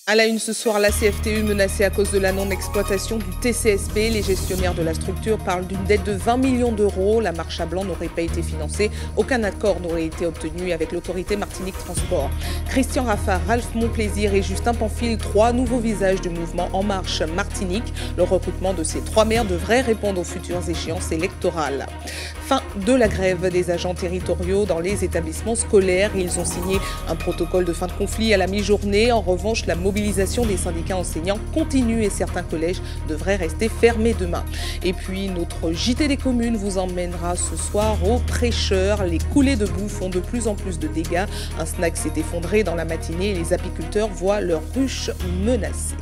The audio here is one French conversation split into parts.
À la une ce soir, la CFTU menacée à cause de la non-exploitation du TCSP. Les gestionnaires de la structure parlent d'une dette de 20 millions d'euros. La marche à blanc n'aurait pas été financée. Aucun accord n'aurait été obtenu avec l'autorité Martinique Transport. Christian Raffa, Ralph Monplaisir et Justin Pamphile, trois nouveaux visages du mouvement En Marche Martinique. Le recrutement de ces trois maires devrait répondre aux futures échéances électorales. Fin de la grève des agents territoriaux dans les établissements scolaires. Ils ont signé un protocole de fin de conflit à la mi-journée. En revanche, la mobilisation des syndicats enseignants continue et certains collèges devraient rester fermés demain. Et puis, notre JT des communes vous emmènera ce soir au Prêcheur. Les coulées de boue font de plus en plus de dégâts. Un snack s'est effondré dans la matinée et les apiculteurs voient leurs ruches menacées.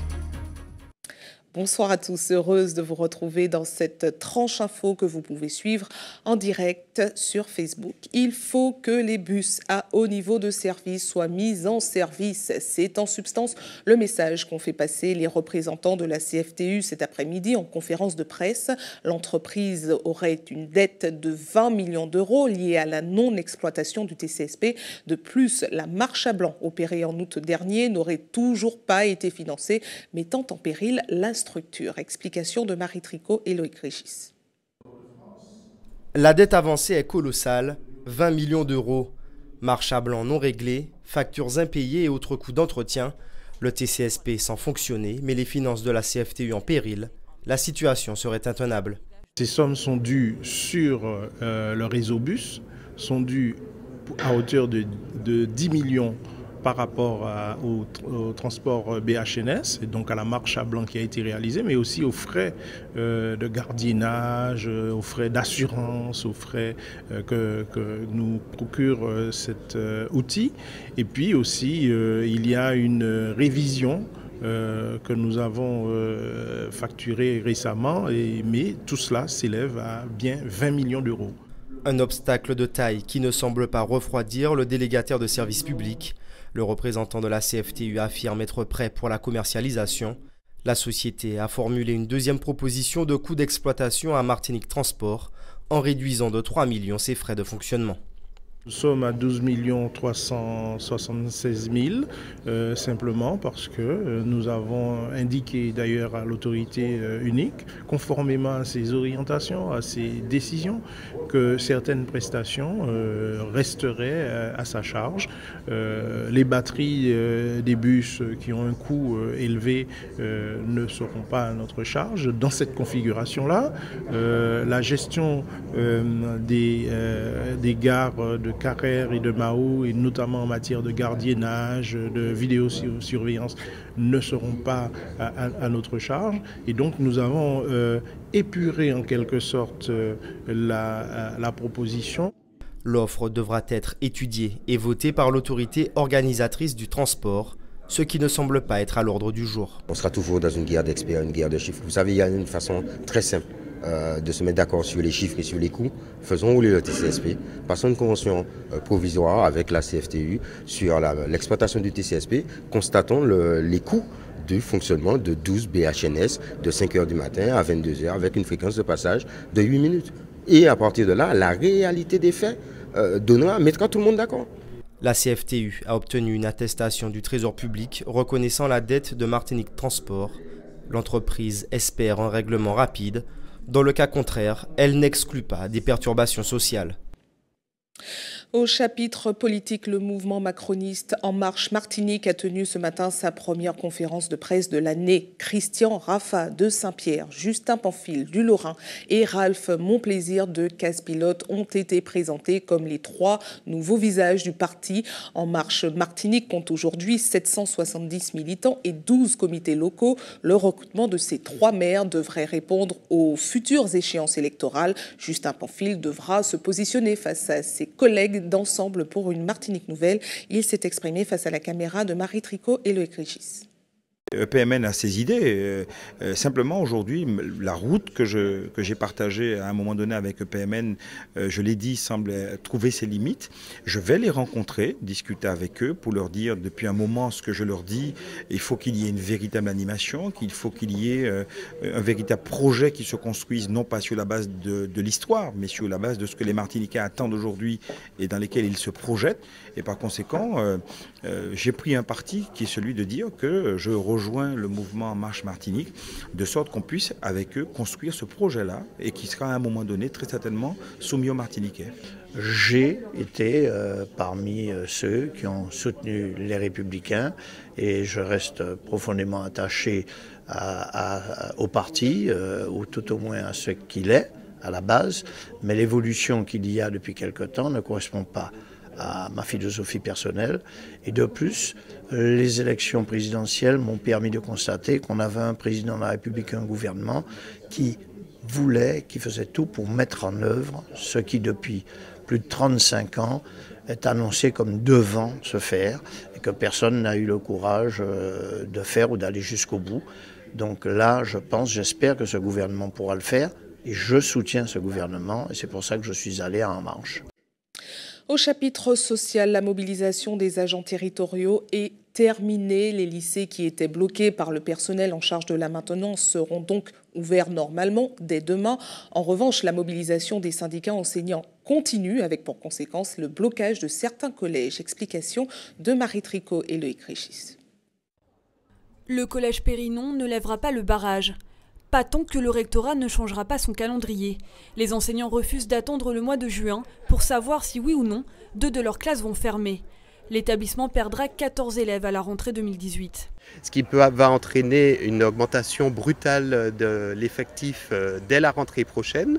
Bonsoir à tous, heureuse de vous retrouver dans cette tranche info que vous pouvez suivre en direct sur Facebook. Il faut que les bus à haut niveau de service soient mis en service. C'est en substance le message qu'ont fait passer les représentants de la CFTU cet après-midi en conférence de presse. L'entreprise aurait une dette de 20 millions d'euros liée à la non-exploitation du TCSP. De plus, la marche à blanc opérée en août dernier n'aurait toujours pas été financée, mettant en péril la structure. Explication de Marie Tricot et Loïc Régis. La dette avancée est colossale, 20 millions d'euros. Marche à blanc non réglée, factures impayées et autres coûts d'entretien. Le TCSP sans fonctionner, mais les finances de la CFTU en péril. La situation serait intenable. Ces sommes sont dues sur le réseau bus, sont dues à hauteur de 10 millions par rapport au transport BHNS, et donc à la marche à blanc qui a été réalisée, mais aussi aux frais de gardiennage, aux frais d'assurance, aux frais que nous procure cet outil. Et puis aussi, il y a une révision que nous avons facturée récemment, mais tout cela s'élève à bien 20 millions d'euros. Un obstacle de taille qui ne semble pas refroidir le délégataire de service public. Le représentant de la CFTU affirme être prêt pour la commercialisation. La société a formulé une deuxième proposition de coût d'exploitation à Martinique Transport en réduisant de 3 millions ses frais de fonctionnement. Nous sommes à 12 376 000, simplement parce que nous avons indiqué d'ailleurs à l'autorité unique, conformément à ses orientations, à ses décisions, que certaines prestations resteraient à sa charge. Les batteries des bus qui ont un coût élevé ne seront pas à notre charge. Dans cette configuration-là, la gestion des gares de Carrère et de Mao, et notamment en matière de gardiennage, de vidéosurveillance, ne seront pas à notre charge. Et donc nous avons épuré en quelque sorte la proposition. L'offre devra être étudiée et votée par l'autorité organisatrice du transport, ce qui ne semble pas être à l'ordre du jour. On sera toujours dans une guerre d'experts, une guerre de chiffres. Vous savez, il y a une façon très simple de se mettre d'accord sur les chiffres et sur les coûts. Faisons rouler le TCSP, passons une convention provisoire avec la CFTU sur l'exploitation du TCSP, constatons les coûts du fonctionnement de 12 BHNS de 5h du matin à 22h avec une fréquence de passage de 8 minutes. Et à partir de là, la réalité des faits mettra tout le monde d'accord. La CFTU a obtenu une attestation du Trésor public reconnaissant la dette de Martinique Transport. L'entreprise espère un règlement rapide. Dans le cas contraire, elle n'exclut pas des perturbations sociales. Au chapitre politique, le mouvement macroniste En Marche Martinique a tenu ce matin sa première conférence de presse de l'année. Christian Raffa de Saint-Pierre, Justin Pamphile du Lorrain et Ralph Monplaisir de Casse-Pilote ont été présentés comme les trois nouveaux visages du parti. En Marche Martinique compte aujourd'hui 770 militants et 12 comités locaux. Le recrutement de ces trois maires devrait répondre aux futures échéances électorales. Justin Pamphile devra se positionner face à ses collègues d'Ensemble pour une Martinique nouvelle. Il s'est exprimé face à la caméra de Marie Tricot et Loïc Régis. EPMN a ses idées. Simplement aujourd'hui, la route que j'ai partagée à un moment donné avec EPMN, je l'ai dit, semble trouver ses limites. Je vais les rencontrer, discuter avec eux pour leur dire depuis un moment ce que je leur dis. Il faut qu'il y ait une véritable animation, qu'il faut qu'il y ait un véritable projet qui se construise, non pas sur la base de l'histoire, mais sur la base de ce que les Martiniquais attendent aujourd'hui et dans lesquels ils se projettent. Et par conséquent, j'ai pris un parti qui est celui de dire que je rejoins le mouvement Marche Martinique, de sorte qu'on puisse avec eux construire ce projet-là et qui sera à un moment donné très certainement soumis aux Martiniquais. J'ai été parmi ceux qui ont soutenu les Républicains et je reste profondément attaché au parti, ou tout au moins à ce qu'il est à la base, mais l'évolution qu'il y a depuis quelque temps ne correspond pas à ma philosophie personnelle. Et de plus, les élections présidentielles m'ont permis de constater qu'on avait un président de la République et un gouvernement qui faisait tout pour mettre en œuvre ce qui, depuis plus de 35 ans, est annoncé comme devant se faire et que personne n'a eu le courage de faire ou d'aller jusqu'au bout. Donc là, j'espère que ce gouvernement pourra le faire et je soutiens ce gouvernement et c'est pour ça que je suis allé à En Marche. Au chapitre social, la mobilisation des agents territoriaux est terminée. Les lycées qui étaient bloqués par le personnel en charge de la maintenance seront donc ouverts normalement dès demain. En revanche, la mobilisation des syndicats enseignants continue avec pour conséquence le blocage de certains collèges. Explication de Marie Tricot et Loïc Réchis. Le collège Périnon ne lèvera pas le barrage. Pas tant que le rectorat ne changera pas son calendrier. Les enseignants refusent d'attendre le mois de juin pour savoir si oui ou non 2 de leurs classes vont fermer. L'établissement perdra 14 élèves à la rentrée 2018. Ce qui va entraîner une augmentation brutale de l'effectif dès la rentrée prochaine.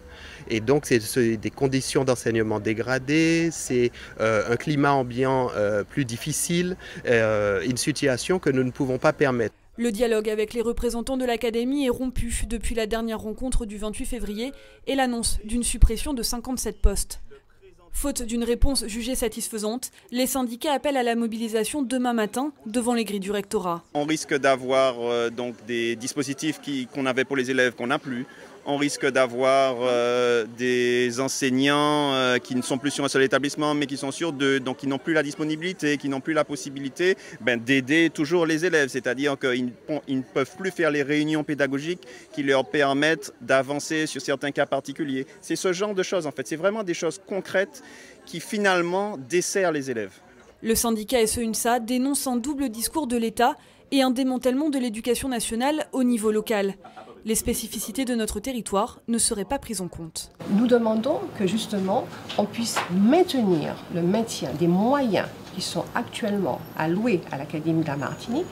Et donc c'est des conditions d'enseignement dégradées, c'est un climat ambiant plus difficile, une situation que nous ne pouvons pas permettre. Le dialogue avec les représentants de l'académie est rompu depuis la dernière rencontre du 28 février et l'annonce d'une suppression de 57 postes. Faute d'une réponse jugée satisfaisante, les syndicats appellent à la mobilisation demain matin devant les grilles du rectorat. On risque d'avoir donc des dispositifs qu'on avait pour les élèves qu'on n'a plus. On risque d'avoir des enseignants qui ne sont plus sur un seul établissement mais qui sont sur 2, donc qui n'ont plus la disponibilité, qui n'ont plus la possibilité d'aider toujours les élèves. C'est-à-dire qu'ils ne peuvent plus faire les réunions pédagogiques qui leur permettent d'avancer sur certains cas particuliers. C'est ce genre de choses en fait, c'est vraiment des choses concrètes qui finalement desserrent les élèves. Le syndicat SE-UNSA dénonce un double discours de l'État et un démantèlement de l'éducation nationale au niveau local. Les spécificités de notre territoire ne seraient pas prises en compte. Nous demandons que justement on puisse maintenir le maintien des moyens qui sont actuellement alloués à l'Académie de la Martinique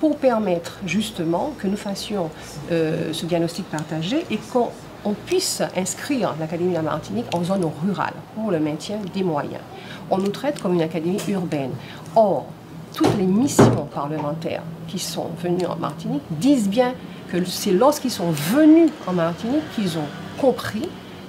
pour permettre justement que nous fassions ce diagnostic partagé et qu'on puisse inscrire l'Académie de la Martinique en zone rurale pour le maintien des moyens. On nous traite comme une académie urbaine. Or, toutes les missions parlementaires qui sont venues en Martinique disent bien que c'est lorsqu'ils sont venus en Martinique qu'ils ont compris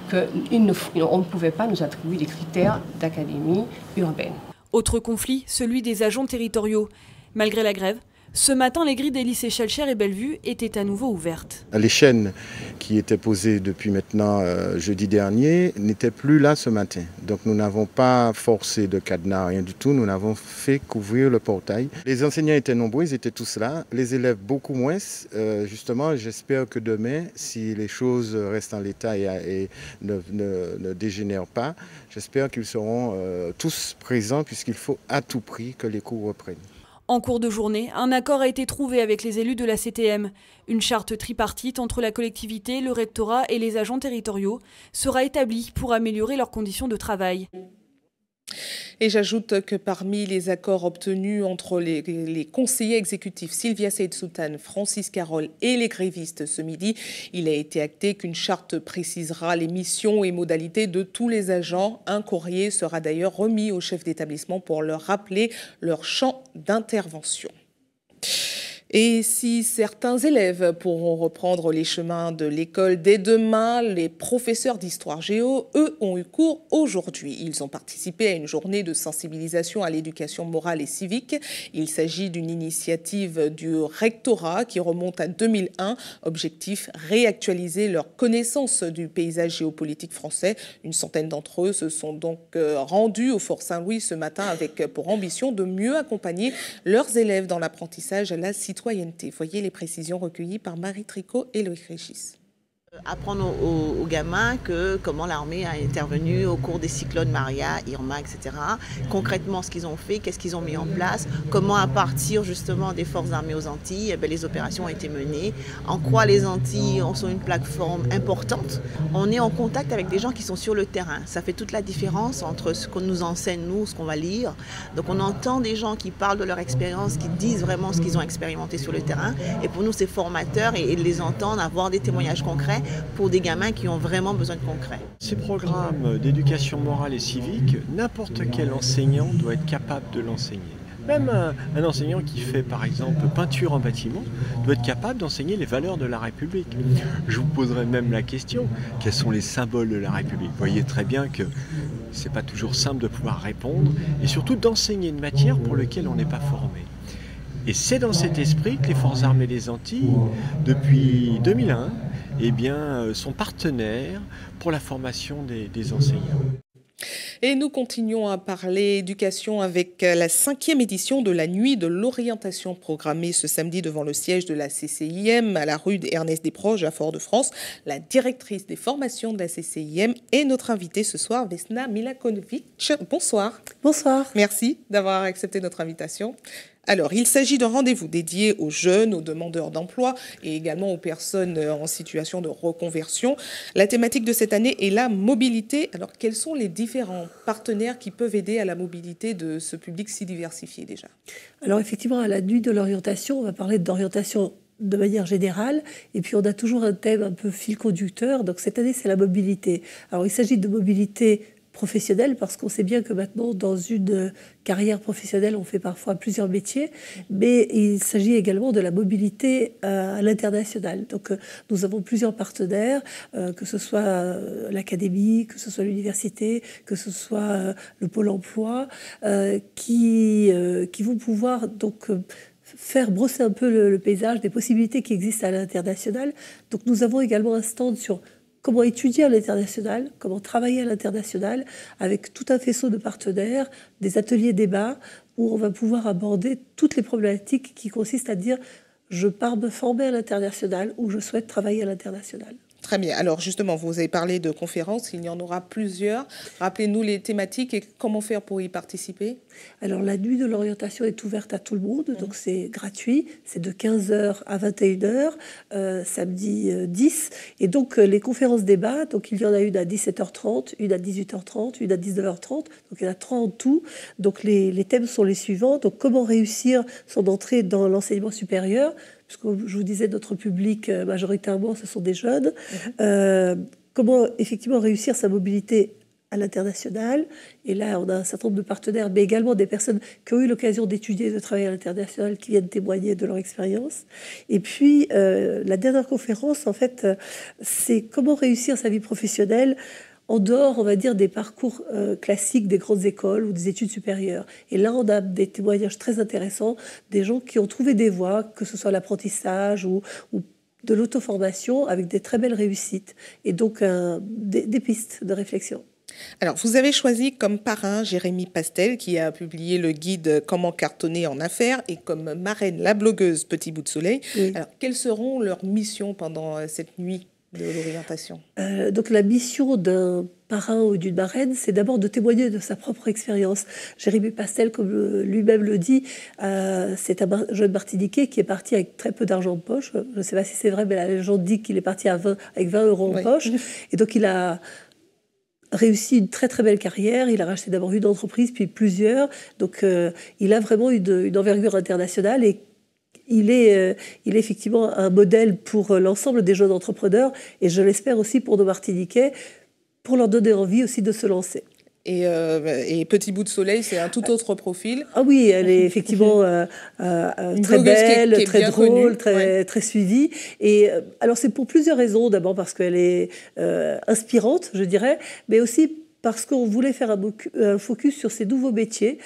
qu'on ne pouvait pas nous attribuer des critères d'académie urbaine. Autre conflit, celui des agents territoriaux. Malgré la grève, ce matin, les grilles des lycées Schellcher et Bellevue étaient à nouveau ouvertes. Les chaînes qui étaient posées depuis maintenant jeudi dernier n'étaient plus là ce matin. Donc nous n'avons pas forcé de cadenas, rien du tout. Nous n'avons fait qu'ouvrir le portail. Les enseignants étaient nombreux, ils étaient tous là. Les élèves beaucoup moins. Justement, j'espère que demain, si les choses restent en l'état et ne dégénèrent pas, j'espère qu'ils seront tous présents puisqu'il faut à tout prix que les cours reprennent. En cours de journée, un accord a été trouvé avec les élus de la CTM. Une charte tripartite entre la collectivité, le rectorat et les agents territoriaux sera établie pour améliorer leurs conditions de travail. Et j'ajoute que parmi les accords obtenus entre les conseillers exécutifs Sylvia Saïd-Soutane, Francis Carole et les grévistes ce midi, il a été acté qu'une charte précisera les missions et modalités de tous les agents. Un courrier sera d'ailleurs remis au chef d'établissement pour leur rappeler leur champ d'intervention. Et si certains élèves pourront reprendre les chemins de l'école dès demain, les professeurs d'histoire géo, eux, ont eu cours aujourd'hui. Ils ont participé à une journée de sensibilisation à l'éducation morale et civique. Il s'agit d'une initiative du rectorat qui remonte à 2001. Objectif, réactualiser leur connaissance du paysage géopolitique français. Une centaine d'entre eux se sont donc rendus au Fort Saint-Louis ce matin avec pour ambition de mieux accompagner leurs élèves dans l'apprentissage à la citoyenneté. Voyez les précisions recueillies par Marie Tricot et Loïc Régis. Apprendre aux gamins comment l'armée a intervenu au cours des cyclones Maria, Irma, etc. Concrètement, ce qu'ils ont fait, qu'est-ce qu'ils ont mis en place, comment à partir justement des forces armées aux Antilles, les opérations ont été menées, en quoi les Antilles sont une plateforme importante. On est en contact avec des gens qui sont sur le terrain. Ça fait toute la différence entre ce qu'on nous enseigne, nous, ce qu'on va lire. Donc on entend des gens qui parlent de leur expérience, qui disent vraiment ce qu'ils ont expérimenté sur le terrain. Et pour nous, c'est formateur et de les entendre, avoir des témoignages concrets pour des gamins qui ont vraiment besoin de concret. Ces programmes d'éducation morale et civique, n'importe quel enseignant doit être capable de l'enseigner. Même un enseignant qui fait par exemple peinture en bâtiment doit être capable d'enseigner les valeurs de la République. Je vous poserai même la question, quels sont les symboles de la République? Vous voyez très bien que c'est pas toujours simple de pouvoir répondre et surtout d'enseigner une matière pour laquelle on n'est pas formé. Et c'est dans cet esprit que les Forces armées des Antilles, depuis 2001, sont partenaires pour la formation des enseignants. Et nous continuons à parler éducation avec la 5e édition de la Nuit de l'orientation programmée ce samedi devant le siège de la CCIM à la rue Ernest Desproges à Fort-de-France. La directrice des formations de la CCIM est notre invitée ce soir, Vesna Milakovic. Bonsoir. Bonsoir. Merci d'avoir accepté notre invitation. Alors, il s'agit d'un rendez-vous dédié aux jeunes, aux demandeurs d'emploi et également aux personnes en situation de reconversion. La thématique de cette année est la mobilité. Alors, quels sont les différents partenaires qui peuvent aider à la mobilité de ce public si diversifié déjà? Alors, effectivement, à la Nuit de l'orientation, on va parler d'orientation de manière générale, et puis on a toujours un thème un peu fil conducteur. Donc, cette année, c'est la mobilité. Alors, il s'agit de mobilité professionnelle, parce qu'on sait bien que maintenant, dans une carrière professionnelle, on fait parfois plusieurs métiers, mais il s'agit également de la mobilité à l'international. Donc, nous avons plusieurs partenaires, que ce soit l'académie, que ce soit l'université, que ce soit le pôle emploi, qui vont pouvoir donc faire brosser un peu le paysage des possibilités qui existent à l'international. Donc, nous avons également un stand sur comment étudier à l'international, comment travailler à l'international, avec tout un faisceau de partenaires, des ateliers débats, où on va pouvoir aborder toutes les problématiques qui consistent à dire « je pars me former à l'international » ou « je souhaite travailler à l'international ». Très bien. Alors justement, vous avez parlé de conférences, il y en aura plusieurs. Rappelez-nous les thématiques et comment faire pour y participer. Alors la Nuit de l'orientation est ouverte à tout le monde, donc c'est gratuit, c'est de 15h à 21h, samedi 10. Et donc les conférences débats, donc il y en a une à 17h30, une à 18h30, une à 19h30, donc il y en a 3 en tout. Donc les thèmes sont les suivants. Donc comment réussir son entrée dans l'enseignement supérieur, puisque je vous disais, notre public, majoritairement, ce sont des jeunes. Comment effectivement réussir sa mobilité à l'international. Et là, on a un certain nombre de partenaires, mais également des personnes qui ont eu l'occasion d'étudier, de travailler à l'international, qui viennent témoigner de leur expérience. Et puis, la dernière conférence, en fait, c'est comment réussir sa vie professionnelle en dehors, on va dire, des parcours classiques des grandes écoles ou des études supérieures. Et là, on a des témoignages très intéressants, des gens qui ont trouvé des voies, que ce soit l'apprentissage ou de l'auto-formation, avec des très belles réussites. Et donc, des pistes de réflexion. Alors, vous avez choisi comme parrain Jérémy Pastel, qui a publié le guide « Comment cartonner en affaires » et comme marraine la blogueuse Petit Bout de Soleil. Oui. Alors, quelles seront leurs missions pendant cette nuit de l'orientation? Donc la mission d'un parrain ou d'une marraine, c'est d'abord de témoigner de sa propre expérience. Jérémy Pastel, comme lui-même le dit, c'est un jeune Martiniquais qui est parti avec très peu d'argent en poche. Je ne sais pas si c'est vrai, mais la légende dit qu'il est parti avec 20 € en poche. Et donc il a réussi une très très belle carrière. Il a racheté d'abord une entreprise, puis plusieurs. Donc il a vraiment une envergure internationale et il est effectivement un modèle pour l'ensemble des jeunes entrepreneurs et je l'espère aussi pour nos Martiniquais, pour leur donner envie aussi de se lancer. Et Petit bout de soleil, c'est un tout autre profil. Ah oui, elle est effectivement très belle, qui est très drôle, très suivie. Et alors c'est pour plusieurs raisons. D'abord parce qu'elle est inspirante, je dirais, mais aussi parce qu'on voulait faire un focus sur ces nouveaux métiers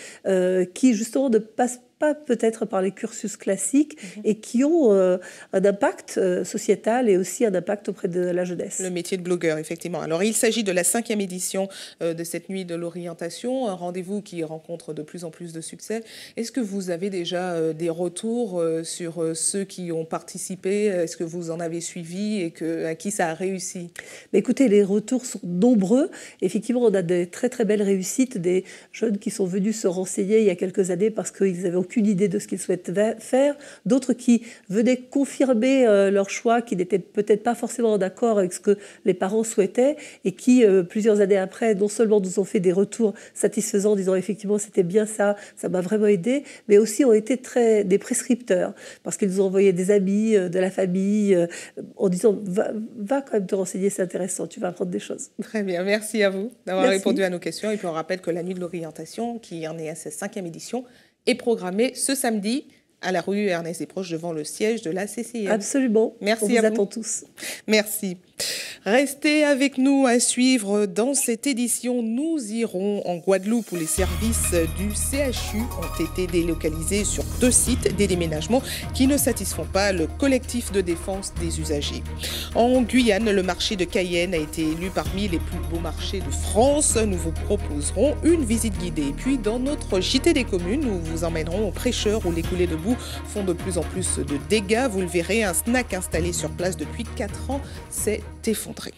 qui justement ne passent pas peut-être par les cursus classiques et qui ont un impact sociétal et aussi un impact auprès de la jeunesse. Le métier de blogueur, effectivement. Alors, il s'agit de la 5e édition de cette nuit de l'orientation, un rendez-vous qui rencontre de plus en plus de succès. Est-ce que vous avez déjà des retours sur ceux qui ont participé? Est-ce que vous en avez suivi et à qui ça a réussi? Mais écoutez, les retours sont nombreux. Effectivement, on a des très très belles réussites, des jeunes qui sont venus se renseigner il y a quelques années parce qu'ils avaient aucune idée de ce qu'ils souhaitaient faire, d'autres qui venaient confirmer leur choix, qui n'étaient peut-être pas forcément d'accord avec ce que les parents souhaitaient et qui, plusieurs années après, non seulement nous ont fait des retours satisfaisants en disant effectivement c'était bien ça m'a vraiment aidé, mais aussi ont été des prescripteurs parce qu'ils nous ont envoyé des amis, de la famille, en disant va quand même te renseigner, c'est intéressant, tu vas apprendre des choses. Très bien, merci à vous d'avoir répondu à nos questions. Et puis on rappelle que la nuit de l'orientation, qui en est à sa 5e édition, est programmée ce samedi à la rue Ernest Desproges devant le siège de la CCM. Absolument. Merci à vous. On vous attend tous. Merci. Restez avec nous à suivre dans cette édition. Nous irons en Guadeloupe où les services du CHU ont été délocalisés sur 2 sites, des déménagements qui ne satisfont pas le collectif de défense des usagers. En Guyane, le marché de Cayenne a été élu parmi les plus beaux marchés de France. Nous vous proposerons une visite guidée. Puis dans notre JT des communes, nous vous emmènerons au Prêcheur où les coulées de boue font de plus en plus de dégâts. Vous le verrez, un snack installé sur place depuis 4 ans s'est effondré.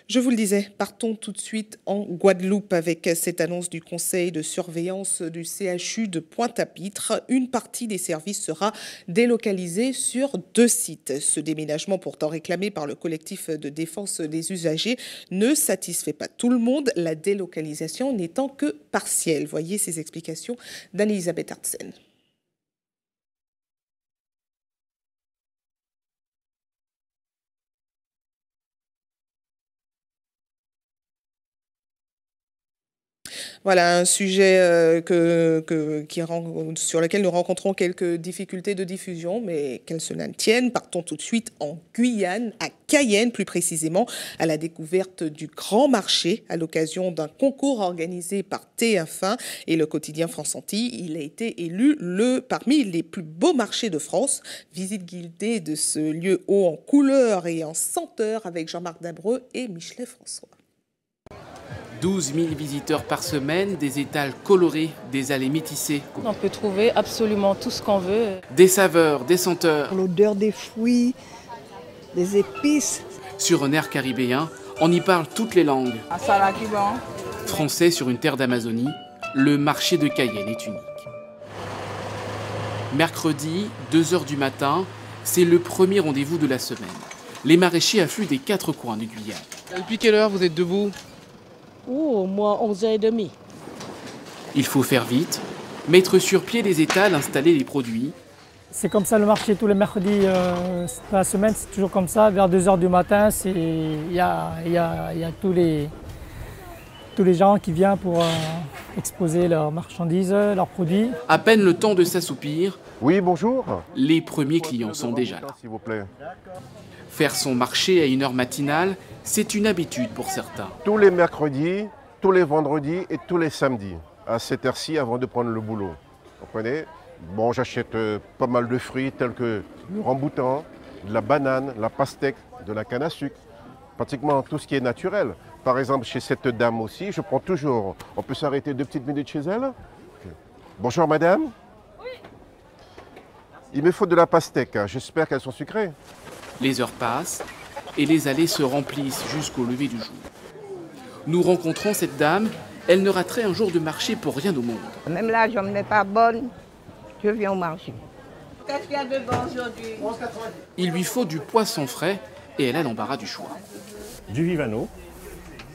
Je vous le disais, partons tout de suite en Guadeloupe avec cette annonce du conseil de surveillance du CHU de Pointe-à-Pitre. Une partie des services sera délocalisée sur 2 sites. Ce déménagement, pourtant réclamé par le collectif de défense des usagers, ne satisfait pas tout le monde, la délocalisation n'étant que partielle. Voyez ces explications d'Anne-Elisabeth Artsen. Voilà un sujet sur lequel nous rencontrons quelques difficultés de diffusion, mais qu'elles se tiennent. Partons tout de suite en Guyane, à Cayenne plus précisément, à la découverte du Grand Marché à l'occasion d'un concours organisé par TF1 et le quotidien France Antilles. Il a été élu parmi les plus beaux marchés de France. Visite guidée de ce lieu haut en couleurs et en senteurs avec Jean-Marc Dabreux et Michelet François. 12 000 visiteurs par semaine, des étals colorés, des allées métissées. On peut trouver absolument tout ce qu'on veut. Des saveurs, des senteurs. L'odeur des fruits, des épices. Sur un air caribéen, on y parle toutes les langues. Français sur une terre d'Amazonie, le marché de Cayenne est unique. Mercredi, 2h du matin, c'est le premier rendez-vous de la semaine. Les maraîchers affluent des 4 coins de Guyane. Depuis quelle heure vous êtes debout ? Oh, moi, 11h30. Il faut faire vite, mettre sur pied les étals, installer les produits. C'est comme ça le marché tous les mercredis de la semaine, c'est toujours comme ça. Vers 2h du matin, il y a tous les gens qui viennent pour exposer leurs marchandises, leurs produits. À peine le temps de s'assoupir. Oui, bonjour. Les premiers clients sont déjà là. S'il vous plaît. Faire son marché à une heure matinale, c'est une habitude pour certains. Tous les mercredis, tous les vendredis et tous les samedis, à cette heure-ci avant de prendre le boulot. Vous comprenez ? Bon, j'achète pas mal de fruits tels que le ramboutan, de la banane, la pastèque, de la canne à sucre. Pratiquement tout ce qui est naturel. Par exemple, chez cette dame aussi, je prends toujours... On peut s'arrêter 2 petites minutes chez elle ? Okay. Bonjour madame. Oui. Il me faut de la pastèque, j'espère qu'elles sont sucrées. Les heures passent et les allées se remplissent jusqu'au lever du jour. Nous rencontrons cette dame, elle ne raterait un jour de marché pour rien au monde. Même là, je n'est pas bonne, je viens au marché. Qu'est-ce qu'il y a de bon aujourd'hui ? Il lui faut du poisson frais et elle a l'embarras du choix. Du vivano,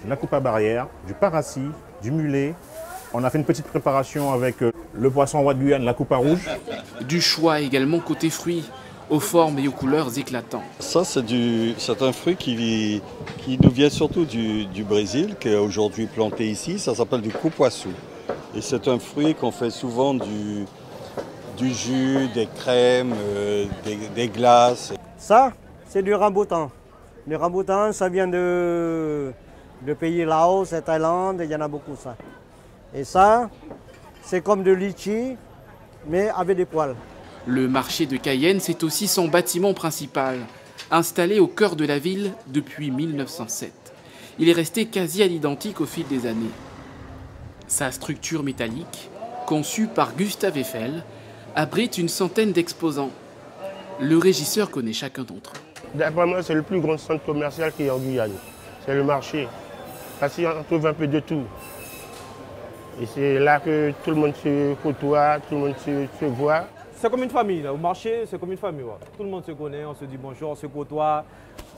de la coupe à barrière, du paracis, du mulet. On a fait une petite préparation avec le poisson roi de Guyane, la coupe à rouge. Du choix également côté fruits. aux formes et aux couleurs éclatantes. Ça, c'est un fruit qui nous vient surtout du Brésil, qui est aujourd'hui planté ici. Ça s'appelle du cupuaçu. Et c'est un fruit qu'on fait souvent du jus, des crèmes, des glaces. Ça, c'est du rambutan. Le rambutan, ça vient de pays Laos et Thaïlande, il y en a beaucoup ça. Et ça, c'est comme de litchi, mais avec des poils. Le marché de Cayenne, c'est aussi son bâtiment principal, installé au cœur de la ville depuis 1907. Il est resté quasi à l'identique au fil des années. Sa structure métallique, conçue par Gustave Eiffel, abrite une centaine d'exposants. Le régisseur connaît chacun d'entre eux. D'après moi, c'est le plus grand centre commercial qui est en Guyane. C'est le marché. Parce qu'on trouve un peu de tout. Et c'est là que tout le monde se côtoie, tout le monde se voit. C'est comme une famille, là. Au marché, c'est comme une famille. Ouais. Tout le monde se connaît, on se dit bonjour, on se côtoie.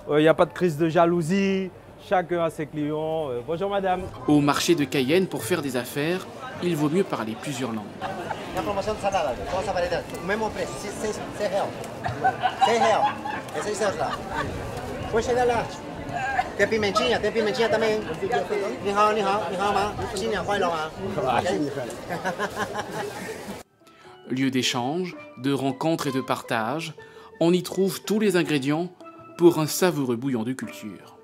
Il n'y a pas de crise de jalousie, chacun a ses clients. Bonjour madame. Au marché de Cayenne, pour faire des affaires, il vaut mieux parler plusieurs langues. La promotion de salade, comment ça va l'aider? Même au prix, c'est réel. C'est réel. Et c'est ça là. Faut chez là. Tem pimentinha também. Ni hao ma. Xin khoai long à. Lieu d'échange, de rencontres et de partage, on y trouve tous les ingrédients pour un savoureux bouillon de culture.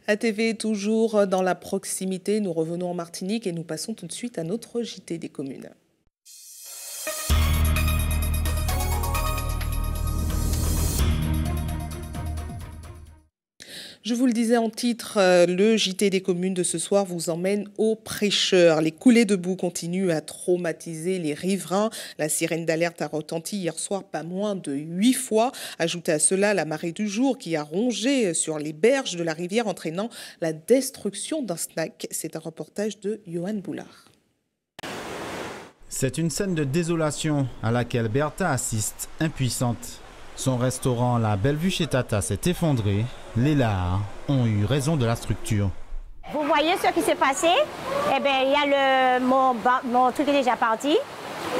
ATV toujours dans la proximité, nous revenons en Martinique et nous passons tout de suite à notre JT des communes. Je vous le disais en titre, le JT des communes de ce soir vous emmène aux prêcheurs. Les coulées de boue continuent à traumatiser les riverains. La sirène d'alerte a retenti hier soir pas moins de 8 fois. Ajoutez à cela la marée du jour qui a rongé sur les berges de la rivière entraînant la destruction d'un snack. C'est un reportage de Johan Boulard. C'est une scène de désolation à laquelle Bertha assiste, impuissante. Son restaurant La Belle-Vue chez Tata s'est effondré. Les Lahars ont eu raison de la structure. Vous voyez ce qui s'est passé? Eh bien, il y a mon truc est déjà parti.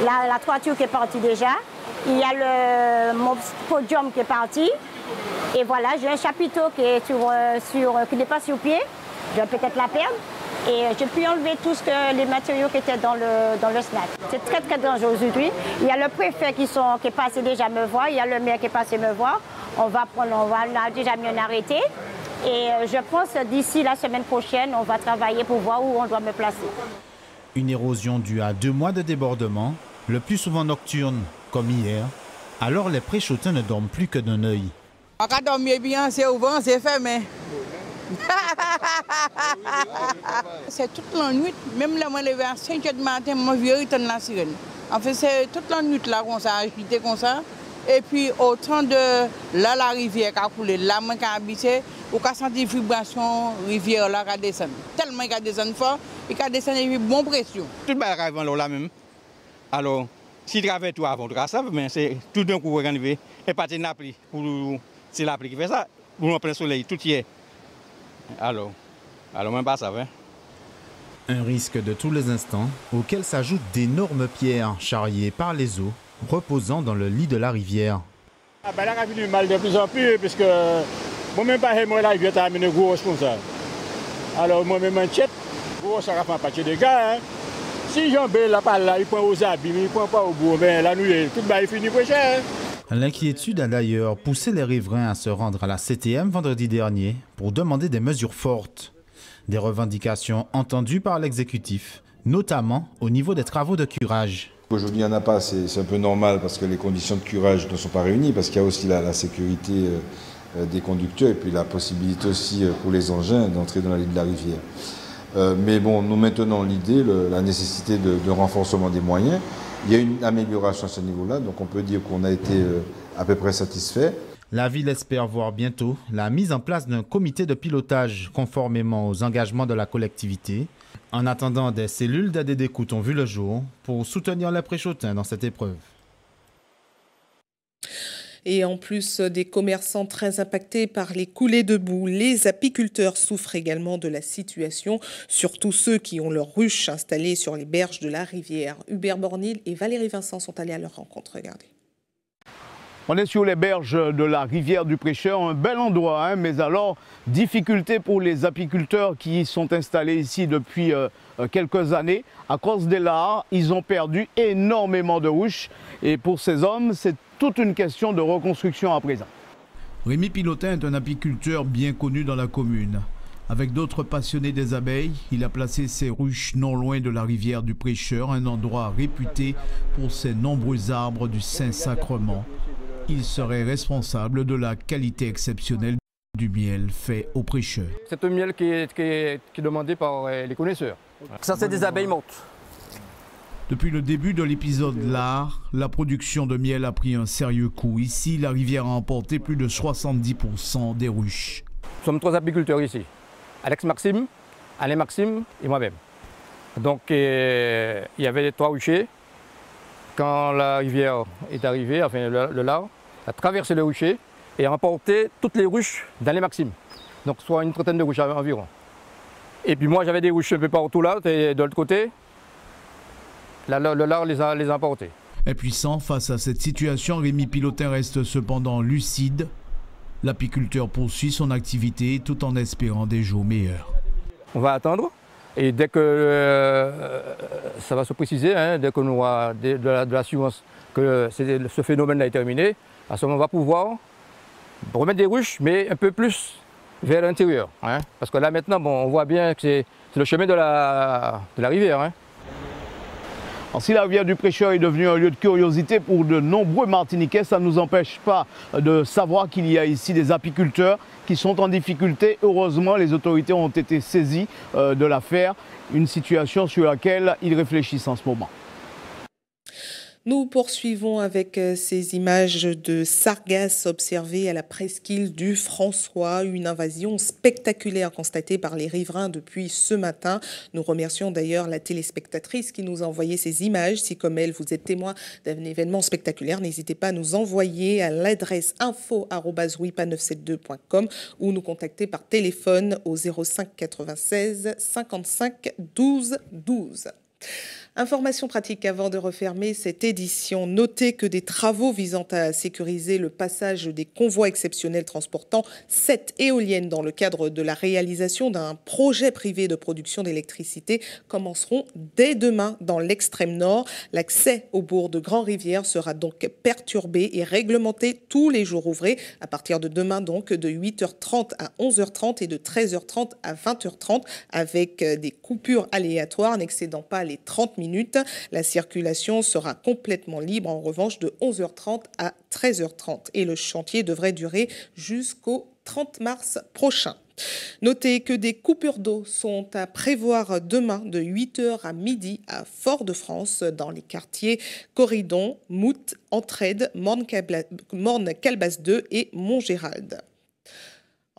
La toiture qui est partie déjà. Il y a mon podium qui est parti. Et voilà, j'ai un chapiteau qui est qui n'est pas sur pied. Je vais peut-être la perdre. Et j'ai pu enlever tous les matériaux qui étaient dans le snack. C'est très très dangereux aujourd'hui. Il y a le préfet qui est passé déjà me voir, il y a le maire qui est passé me voir. On a déjà mis un arrêté. Et je pense d'ici la semaine prochaine, on va travailler pour voir où on doit me placer. Une érosion due à 2 mois de débordement, le plus souvent nocturne, comme hier. Alors les préchotins ne dorment plus que d'un œil. On va dormir bien, c'est ouvert, c'est fermé. C'est toute la nuit, même là, moi, levé à 5 h du matin, moi, je retombe la sirène. En fait, c'est toute la nuit là, comme ça, agité comme ça. Et puis, autant de là, la rivière qui a coulé, là, moi, qui a habité, ou qui a senti vibration, rivière là, qui a descendu. Tellement qu'il a descendu fort, et qu'il a descendu avec bonne pression. Tout le monde arrive là même. Alors, si tu travailles tout avant, tu ça, mais c'est tout d'un coup, arrivé. Et pas de l'appli, c'est l'appli qui fait ça, pour nous prendre le soleil, tout y est. Alors même pas ça, hein? Un risque de tous les instants, auquel s'ajoutent d'énormes pierres charriées par les eaux, reposant dans le lit de la rivière. Ah ben là, il y a du mal de plus en plus, puisque moi-même, pas moi, là, je vais t'amener gros comme ça. Alors, moi-même, un tchète, gros, ça va faire pas de dégâts, hein? Si j'en vais là, pas là, il prend aux habits, mais il prend pas au bout, mais la nuit, tout est fini pour cher. L'inquiétude a d'ailleurs poussé les riverains à se rendre à la CTM vendredi dernier pour demander des mesures fortes. Des revendications entendues par l'exécutif, notamment au niveau des travaux de curage. Aujourd'hui, il n'y en a pas, c'est un peu normal parce que les conditions de curage ne sont pas réunies, parce qu'il y a aussi la sécurité des conducteurs et puis la possibilité aussi pour les engins d'entrer dans la ligne de la rivière. Mais bon, nous maintenons l'idée, la nécessité de renforcement des moyens. Il y a une amélioration à ce niveau-là, donc on peut dire qu'on a été à peu près satisfait. La ville espère voir bientôt la mise en place d'un comité de pilotage conformément aux engagements de la collectivité. En attendant, des cellules d'aide et d'écoute ont vu le jour pour soutenir les préchotins dans cette épreuve. Et en plus des commerçants très impactés par les coulées de boue, les apiculteurs souffrent également de la situation, surtout ceux qui ont leurs ruches installées sur les berges de la rivière. Hubert Bornil et Valérie Vincent sont allés à leur rencontre. Regardez. On est sur les berges de la rivière du Prêcheur, un bel endroit, mais alors difficulté pour les apiculteurs qui sont installés ici depuis quelques années. À cause des lares, ils ont perdu énormément de ruches et pour ces hommes, c'est toute une question de reconstruction à présent. Rémi Pilotin est un apiculteur bien connu dans la commune. Avec d'autres passionnés des abeilles, il a placé ses ruches non loin de la rivière du Prêcheur, un endroit réputé pour ses nombreux arbres du Saint-Sacrement. Il serait responsable de la qualité exceptionnelle du miel fait au Prêcheur. C'est un miel qui est demandé par les connaisseurs. Ça, c'est des abeilles mortes. Depuis le début de l'épisode lard, la production de miel a pris un sérieux coup. Ici, la rivière a emporté plus de 70% des ruches. Nous sommes 3 apiculteurs ici. Alex Maxime, Alain Maxime et moi-même. Donc, il y avait 3 ruchers. Quand la rivière est arrivée, enfin le lard, a traversé le rucher et a emporté toutes les ruches d'Alain Maxime. Donc soit une trentaine de ruches environ. Et puis moi j'avais des ruches un peu partout là, et de l'autre côté, le lard les a emportées. Impuissant face à cette situation, Rémi Pilotin reste cependant lucide. L'apiculteur poursuit son activité tout en espérant des jours meilleurs. On va attendre et dès que ça va se préciser, dès qu'on aura de l'assurance que ce phénomène est terminé, à ce moment on va pouvoir remettre des ruches, mais un peu plus vers l'intérieur. Parce que là maintenant, bon, on voit bien que c'est le chemin de la rivière. Alors, si la rivière du Prêcheur est devenue un lieu de curiosité pour de nombreux Martiniquais, ça ne nous empêche pas de savoir qu'il y a ici des apiculteurs qui sont en difficulté. Heureusement, les autorités ont été saisies de l'affaire, une situation sur laquelle ils réfléchissent en ce moment. Nous poursuivons avec ces images de sargasses observées à la presqu'île du François, une invasion spectaculaire constatée par les riverains depuis ce matin. Nous remercions d'ailleurs la téléspectatrice qui nous a envoyé ces images. Si comme elle, vous êtes témoin d'un événement spectaculaire, n'hésitez pas à nous envoyer à l'adresse info@wipa972.com ou nous contacter par téléphone au 05 96 55 12 12. Information pratique avant de refermer cette édition. Notez que des travaux visant à sécuriser le passage des convois exceptionnels transportant 7 éoliennes dans le cadre de la réalisation d'un projet privé de production d'électricité commenceront dès demain dans l'extrême nord. L'accès au bourg de Grand-Rivière sera donc perturbé et réglementé tous les jours ouvrés à partir de demain donc de 8h30 à 11h30 et de 13h30 à 20h30 avec des coupures aléatoires n'excédant pas les 30 minutes. La circulation sera complètement libre en revanche de 11h30 à 13h30 et le chantier devrait durer jusqu'au 30 mars prochain. Notez que des coupures d'eau sont à prévoir demain de 8h à midi à Fort-de-France dans les quartiers Corridon, Mout, Entraide, Morne-Calbas 2 et Montgérald.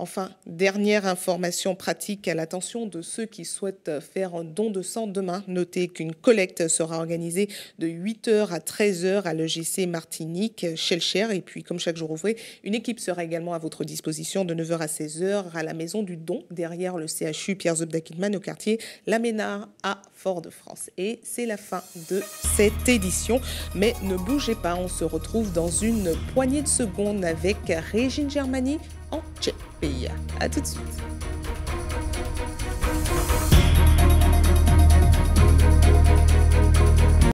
Enfin, dernière information pratique à l'attention de ceux qui souhaitent faire un don de sang demain. Notez qu'une collecte sera organisée de 8h à 13h à l'EGC Martinique, Chelcher. Et puis, comme chaque jour ouvré, une équipe sera également à votre disposition de 9h à 16h à la Maison du Don, derrière le CHU Pierre Zobda-Kidman au quartier La Ménard à Fort-de-France. Et c'est la fin de cette édition. Mais ne bougez pas, on se retrouve dans une poignée de secondes avec Régine Germani en Tchèque. A tout de suite.